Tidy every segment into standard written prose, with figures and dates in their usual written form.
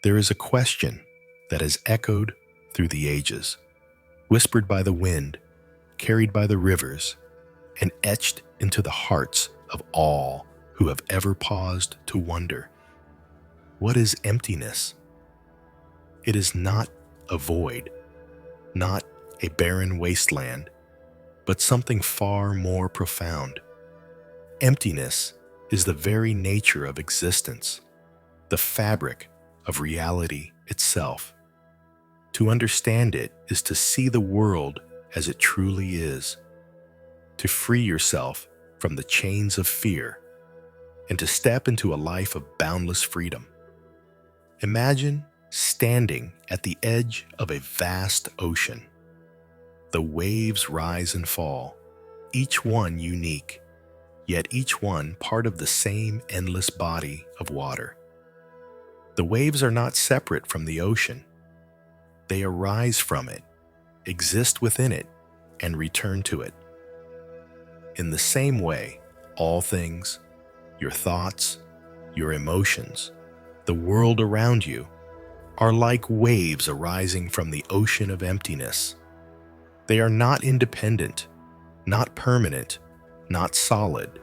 There is a question that has echoed through the ages, whispered by the wind, carried by the rivers, and etched into the hearts of all who have ever paused to wonder. What is emptiness? It is not a void, not a barren wasteland, but something far more profound. Emptiness is the very nature of existence, the fabric of reality itself. To understand it is to see the world as it truly is, to free yourself from the chains of fear, and to step into a life of boundless freedom. Imagine standing at the edge of a vast ocean. The waves rise and fall, each one unique, yet each one part of the same endless body of water. The waves are not separate from the ocean. They arise from it, exist within it, and return to it. In the same way, all things, your thoughts, your emotions, the world around you, are like waves arising from the ocean of emptiness. They are not independent, not permanent, not solid.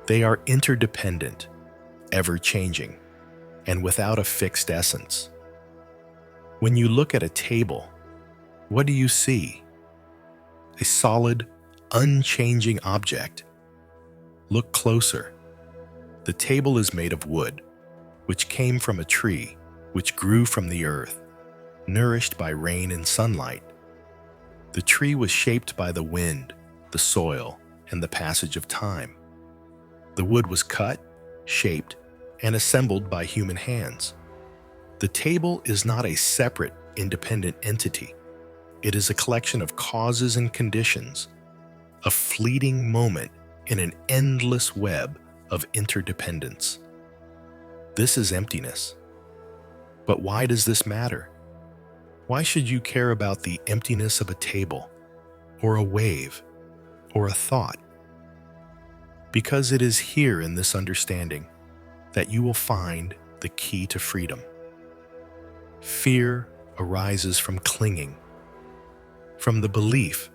They are interdependent, ever-changing, and without a fixed essence. When you look at a table, what do you see? A solid, unchanging object. Look closer. The table is made of wood, which came from a tree, which grew from the earth, nourished by rain and sunlight. The tree was shaped by the wind, the soil, and the passage of time. The wood was cut, shaped, and assembled by human hands. The table is not a separate, independent entity. It is a collection of causes and conditions, a fleeting moment in an endless web of interdependence. This is emptiness. But why does this matter? Why should you care about the emptiness of a table, or a wave, or a thought? Because it is here in this understanding that you will find the key to freedom. Fear arises from clinging, from the belief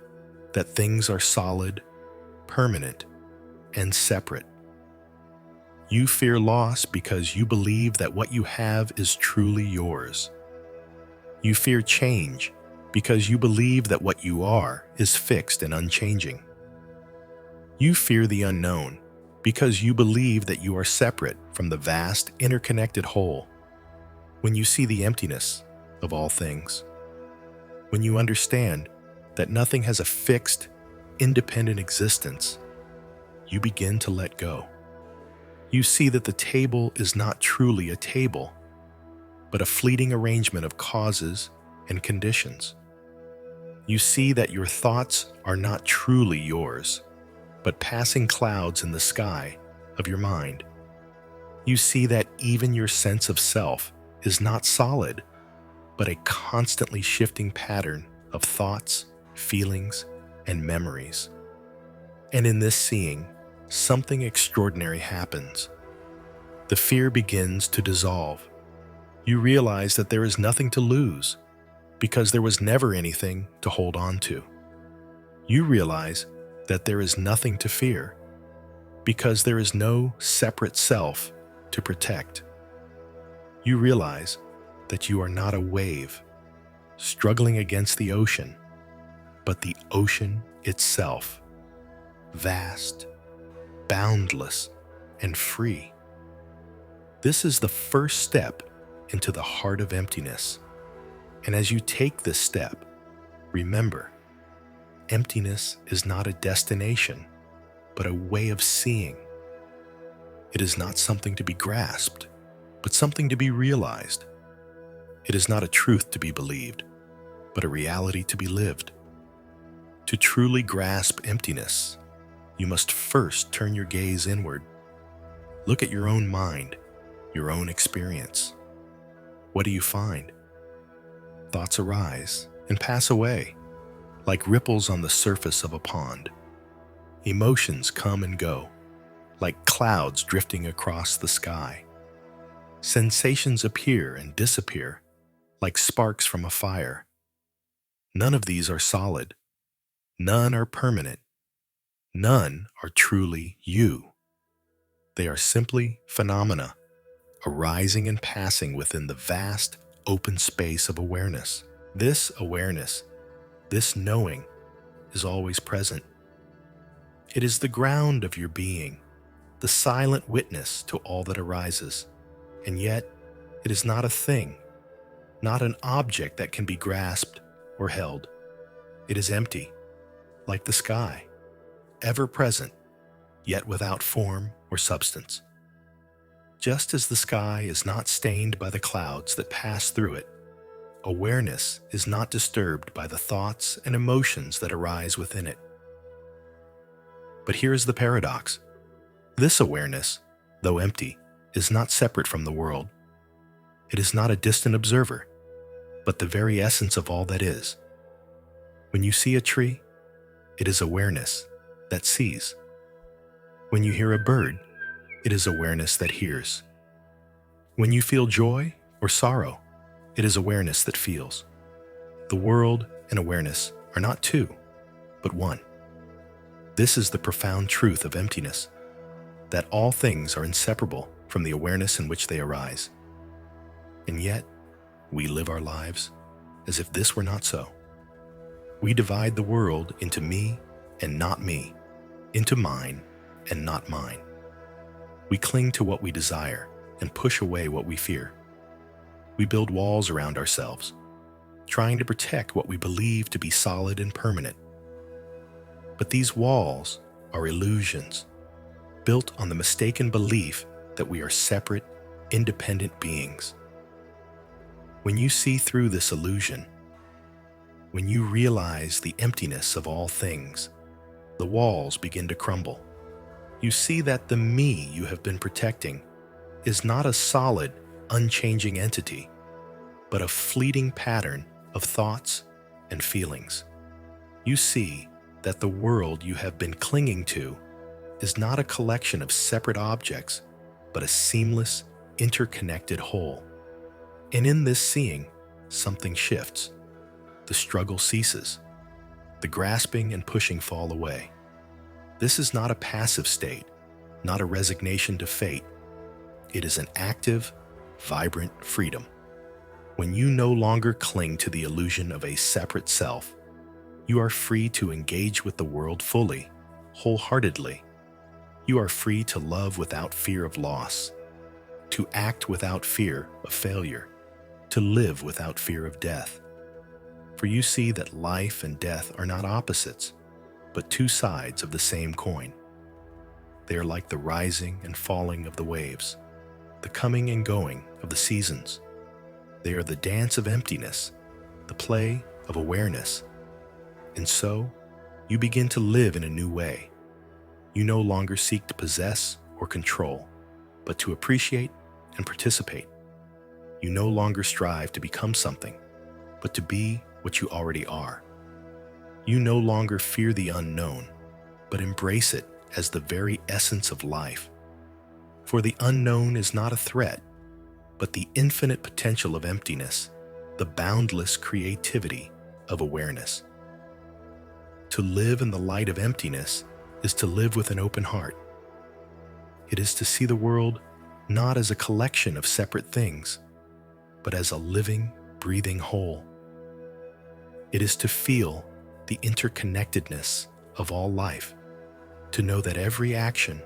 that things are solid, permanent, and separate. You fear loss because you believe that what you have is truly yours. You fear change because you believe that what you are is fixed and unchanging. You fear the unknown because you believe that you are separate from the vast, interconnected whole. When you see the emptiness of all things, when you understand that nothing has a fixed, independent existence, you begin to let go. You see that the table is not truly a table, but a fleeting arrangement of causes and conditions. You see that your thoughts are not truly yours, but passing clouds in the sky of your mind. You see that even your sense of self is not solid, but a constantly shifting pattern of thoughts, feelings, and memories. And in this seeing, something extraordinary happens. The fear begins to dissolve. You realize that there is nothing to lose, because there was never anything to hold on to. You realize that there is nothing to fear, because there is no separate self to protect. You realize that you are not a wave struggling against the ocean, but the ocean itself, vast, boundless, and free. This is the first step into the heart of emptiness. And as you take this step, remember, emptiness is not a destination, but a way of seeing. It is not something to be grasped, but something to be realized. It is not a truth to be believed, but a reality to be lived. To truly grasp emptiness, you must first turn your gaze inward. Look at your own mind, your own experience. What do you find? Thoughts arise and pass away, like ripples on the surface of a pond. Emotions come and go, like clouds drifting across the sky. Sensations appear and disappear like sparks from a fire. None of these are solid. None are permanent. None are truly you. They are simply phenomena, arising and passing within the vast, open space of awareness. This awareness, this knowing, is always present. It is the ground of your being, the silent witness to all that arises, and yet it is not a thing, not an object that can be grasped or held. It is empty, like the sky, ever present, yet without form or substance. Just as the sky is not stained by the clouds that pass through it, awareness is not disturbed by the thoughts and emotions that arise within it. But here is the paradox. This awareness, though empty, is not separate from the world. It is not a distant observer, but the very essence of all that is. When you see a tree, it is awareness that sees. When you hear a bird, it is awareness that hears. When you feel joy or sorrow, it is awareness that feels. The world and awareness are not two, but one. This is the profound truth of emptiness, that all things are inseparable from the awareness in which they arise. And yet, we live our lives as if this were not so. We divide the world into me and not me, into mine and not mine. We cling to what we desire and push away what we fear. We build walls around ourselves, trying to protect what we believe to be solid and permanent. But these walls are illusions, built on the mistaken belief that we are separate, independent beings. When you see through this illusion, when you realize the emptiness of all things, the walls begin to crumble. You see that the me you have been protecting is not a solid, unchanging entity, but a fleeting pattern of thoughts and feelings. You see that the world you have been clinging to is not a collection of separate objects, but a seamless, interconnected whole. And in this seeing, something shifts. The struggle ceases. The grasping and pushing fall away. This is not a passive state, not a resignation to fate. It is an active, vibrant freedom. When you no longer cling to the illusion of a separate self, you are free to engage with the world fully, wholeheartedly. You are free to love without fear of loss, to act without fear of failure, to live without fear of death. For you see that life and death are not opposites, but two sides of the same coin. They are like the rising and falling of the waves, the coming and going of the seasons. They are the dance of emptiness, the play of awareness. And so, you begin to live in a new way. You no longer seek to possess or control, but to appreciate and participate. You no longer strive to become something, but to be what you already are. You no longer fear the unknown, but embrace it as the very essence of life. For the unknown is not a threat, but the infinite potential of emptiness, the boundless creativity of awareness. To live in the light of emptiness is to live with an open heart. It is to see the world not as a collection of separate things, but as a living, breathing whole. It is to feel the interconnectedness of all life, to know that every action,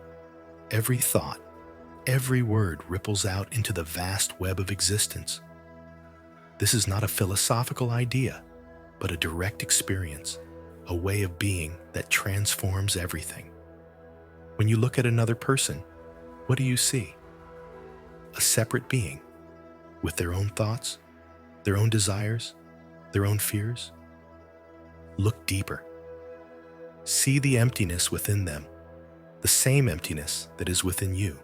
every thought, every word ripples out into the vast web of existence. This is not a philosophical idea, but a direct experience, a way of being that transforms everything. When you look at another person, what do you see? A separate being, with their own thoughts, their own desires, their own fears? Look deeper. See the emptiness within them, the same emptiness that is within you.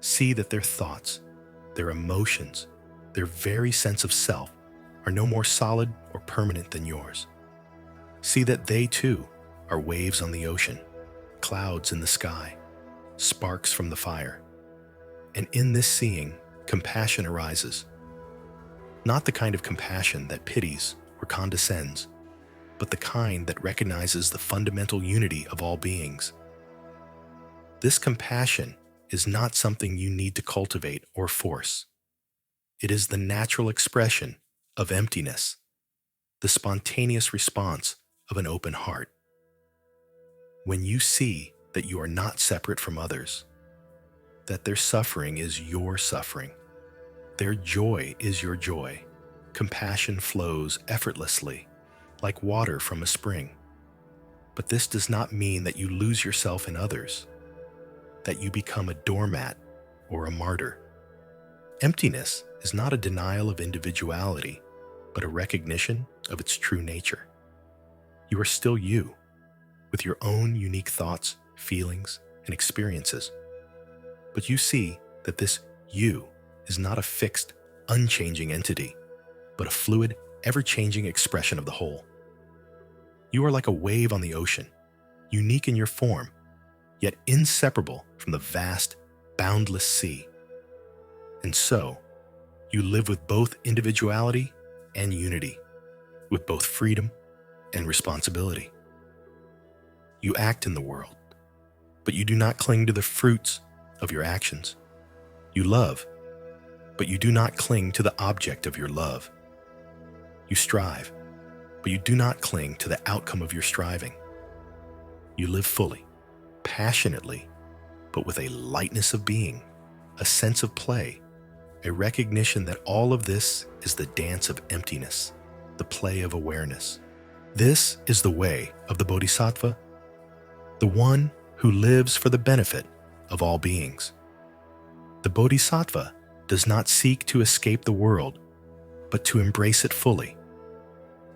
See that their thoughts, their emotions, their very sense of self are no more solid or permanent than yours. See that they too are waves on the ocean, clouds in the sky, sparks from the fire. And in this seeing, compassion arises. Not the kind of compassion that pities or condescends, but the kind that recognizes the fundamental unity of all beings. This compassion is not something you need to cultivate or force. It is the natural expression of emptiness, the spontaneous response of an open heart. When you see that you are not separate from others, that their suffering is your suffering, their joy is your joy, compassion flows effortlessly, like water from a spring. But this does not mean that you lose yourself in others, that you become a doormat or a martyr. Emptiness is not a denial of individuality, but a recognition of its true nature. You are still you, with your own unique thoughts, feelings, and experiences. But you see that this you is not a fixed, unchanging entity, but a fluid, ever-changing expression of the whole. You are like a wave on the ocean, unique in your form, yet inseparable from the vast, boundless sea. And so, you live with both individuality and unity, with both freedom and responsibility. You act in the world, but you do not cling to the fruits of your actions. You love, but you do not cling to the object of your love. You strive, but you do not cling to the outcome of your striving. You live fully, passionately, but with a lightness of being, a sense of play, a recognition that all of this is the dance of emptiness, the play of awareness. This is the way of the Bodhisattva, the one who lives for the benefit of all beings. The Bodhisattva does not seek to escape the world, but to embrace it fully,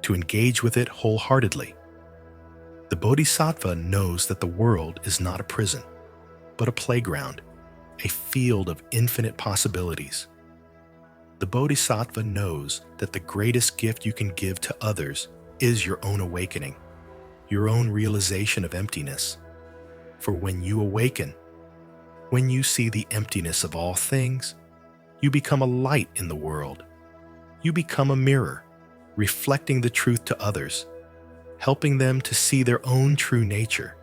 to engage with it wholeheartedly. The Bodhisattva knows that the world is not a prison, but a playground, a field of infinite possibilities. The Bodhisattva knows that the greatest gift you can give to others is your own awakening, your own realization of emptiness. For when you awaken, when you see the emptiness of all things, you become a light in the world. You become a mirror, reflecting the truth to others, helping them to see their own true nature.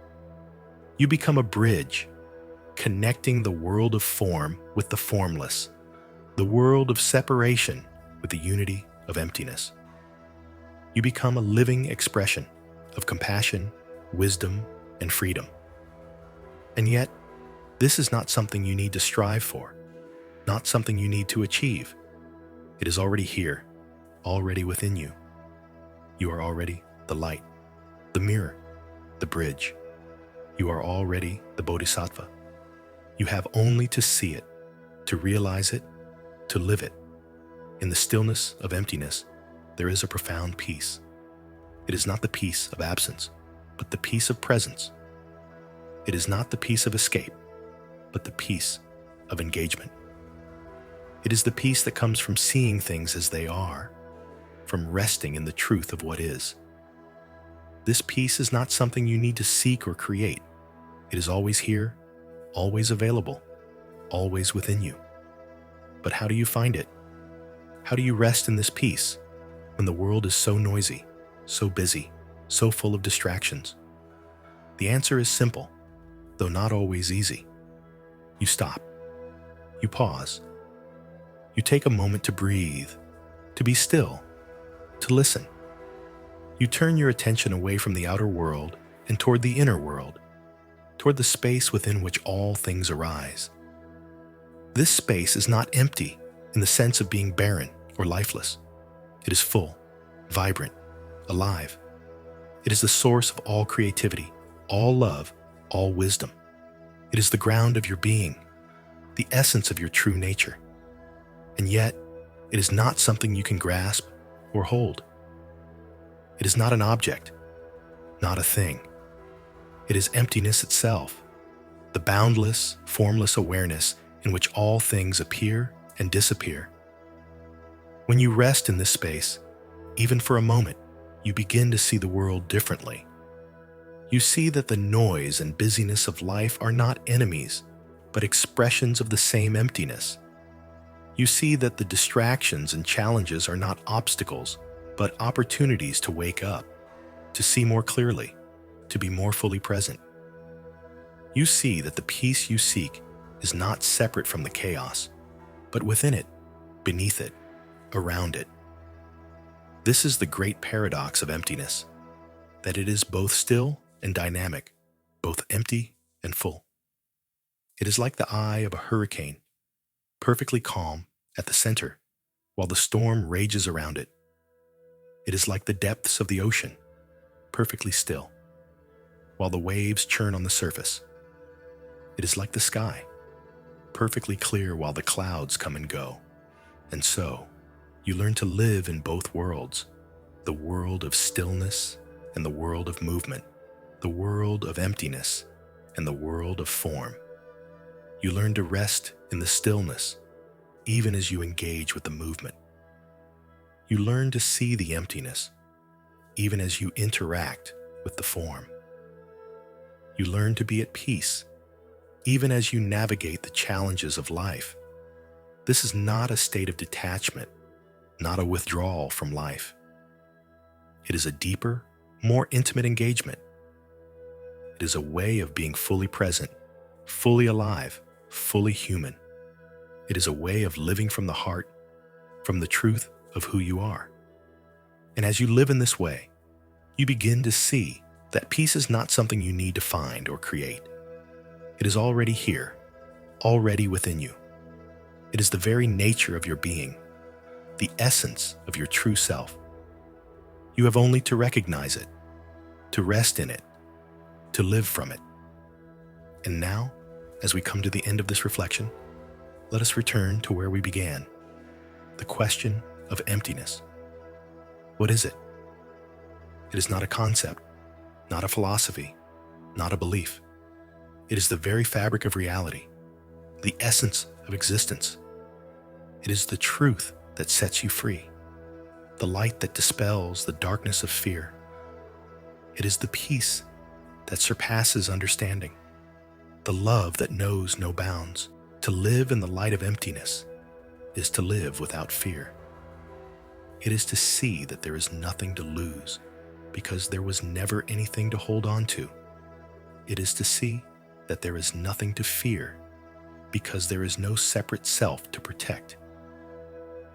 You become a bridge, connecting the world of form with the formless, the world of separation with the unity of emptiness. You become a living expression of compassion, wisdom, and freedom. And yet, this is not something you need to strive for, not something you need to achieve. It is already here, already within you. You are already the light, the mirror, the bridge. You are already the Bodhisattva. You have only to see it, to realize it, to live it. In the stillness of emptiness, there is a profound peace. It is not the peace of absence, but the peace of presence. It is not the peace of escape, but the peace of engagement. It is the peace that comes from seeing things as they are, from resting in the truth of what is. This peace is not something you need to seek or create. It is always here, always available, always within you. But how do you find it? How do you rest in this peace when the world is so noisy, so busy, so full of distractions? The answer is simple, though not always easy. You stop. You pause. You take a moment to breathe, to be still, to listen. You turn your attention away from the outer world and toward the inner world, toward the space within which all things arise. This space is not empty in the sense of being barren or lifeless. It is full, vibrant, alive. It is the source of all creativity, all love, all wisdom. It is the ground of your being, the essence of your true nature. And yet, it is not something you can grasp or hold. It is not an object, not a thing. It is emptiness itself, the boundless, formless awareness in which all things appear and disappear. When you rest in this space, even for a moment, you begin to see the world differently. You see that the noise and busyness of life are not enemies, but expressions of the same emptiness. You see that the distractions and challenges are not obstacles, but opportunities to wake up, to see more clearly, to be more fully present. You see that the peace you seek is not separate from the chaos, but within it, beneath it, around it. This is the great paradox of emptiness, that it is both still and dynamic, both empty and full. It is like the eye of a hurricane, perfectly calm at the center, while the storm rages around it. It is like the depths of the ocean, perfectly still, while the waves churn on the surface. It is like the sky, perfectly clear while the clouds come and go. And so, you learn to live in both worlds, the world of stillness and the world of movement, the world of emptiness and the world of form. You learn to rest in the stillness, even as you engage with the movement. You learn to see the emptiness, even as you interact with the form. You learn to be at peace, even as you navigate the challenges of life. This is not a state of detachment, not a withdrawal from life. It is a deeper, more intimate engagement. It is a way of being fully present, fully alive, fully human. It is a way of living from the heart, from the truth of who you are. And as you live in this way, you begin to see that peace is not something you need to find or create. It is already here, already within you. It is the very nature of your being, the essence of your true self. You have only to recognize it, to rest in it, to live from it. And now, as we come to the end of this reflection, let us return to where we began, the question of emptiness. What is it? It is not a concept, not a philosophy, not a belief. It is the very fabric of reality, the essence of existence. It is the truth that sets you free, the light that dispels the darkness of fear. It is the peace that surpasses understanding, the love that knows no bounds. To live in the light of emptiness is to live without fear. It is to see that there is nothing to lose because there was never anything to hold on to. It is to see that there is nothing to fear because there is no separate self to protect.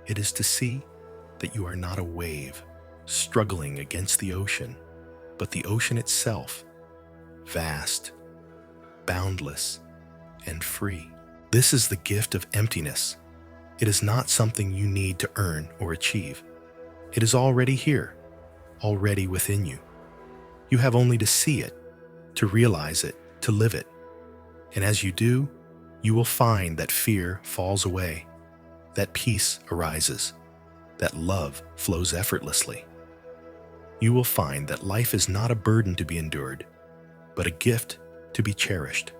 It is to see that you are not a wave struggling against the ocean, but the ocean itself, vast, boundless, and free. This is the gift of emptiness. It is not something you need to earn or achieve. It is already here, already within you. You have only to see it, to realize it, to live it. And as you do, you will find that fear falls away, that peace arises, that love flows effortlessly. You will find that life is not a burden to be endured, but a gift to be cherished.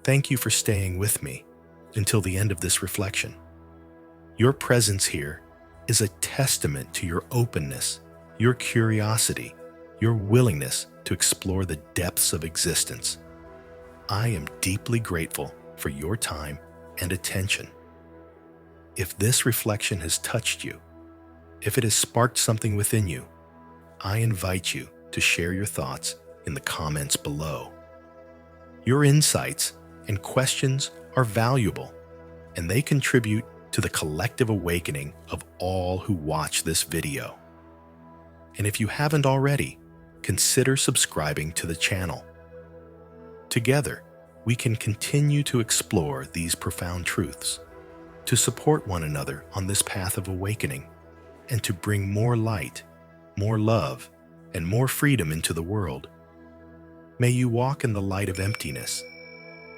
Thank you for staying with me until the end of this reflection. Your presence here is a testament to your openness, your curiosity, your willingness to explore the depths of existence. I am deeply grateful for your time and attention. If this reflection has touched you, if it has sparked something within you, I invite you to share your thoughts in the comments below. Your insights and questions are valuable, and they contribute to the collective awakening of all who watch this video. And if you haven't already, consider subscribing to the channel. Together, we can continue to explore these profound truths, to support one another on this path of awakening, and to bring more light, more love, and more freedom into the world. May you walk in the light of emptiness.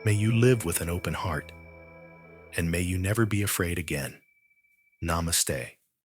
May you live with an open heart, and may you never be afraid again. Namaste.